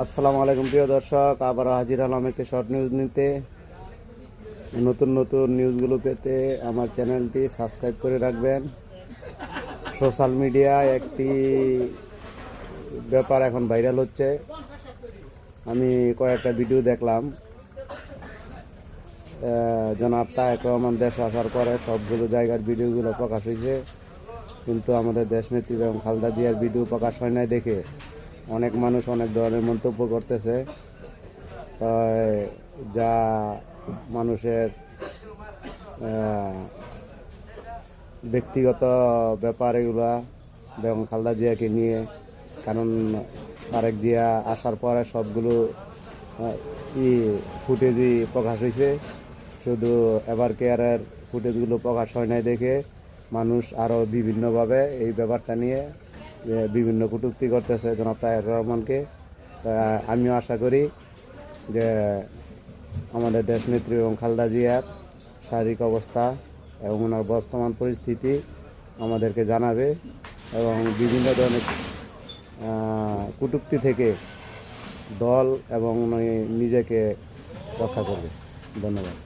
আসসালামু আলাইকুম প্রিয় দর্শক, আবার হাজির হলাম একটি শর্ট নিউজ নিতে। নতুন নতুন নিউজগুলো পেতে আমার চ্যানেলটি সাবস্ক্রাইব করে রাখবেন। সোশ্যাল মিডিয়ায় একটি ব্যাপার এখন ভাইরাল হচ্ছে। আমি কয়েকটা ভিডিও দেখলাম। জনাব তারেক রহমান দেশে আসার পরে সবগুলো জায়গার ভিডিওগুলো প্রকাশ হয়েছে, কিন্তু আমাদের দেশনেত্রী এবং খালেদা জিয়ার ভিডিও প্রকাশ হয় নাই দেখে অনেক মানুষ অনেক ধরনের মন্তব্য করতেছে। যা মানুষের ব্যক্তিগত ব্যাপার এগুলা এবং খালেদা জিয়াকে নিয়ে। কারণ তারেক জিয়া আসার পরে সবগুলো ফুটেজই প্রকাশ হয়েছে, শুধু এভার কেয়ারের ফুটেজগুলো প্রকাশ হয় নাই দেখে মানুষ আরও বিভিন্নভাবে এই ব্যাপারটা নিয়ে বিভিন্ন কটূক্তি করতেছে জনাব তারেক রহমানকে। আমিও আশা করি যে আমাদের দেশনেত্রী এবং খালেদা জিয়ার শারীরিক অবস্থা এবং ওনার বর্তমান পরিস্থিতি আমাদেরকে জানাবে এবং বিভিন্ন ধরনের কটূক্তি থেকে দল এবং নিজেকে রক্ষা করবে। ধন্যবাদ।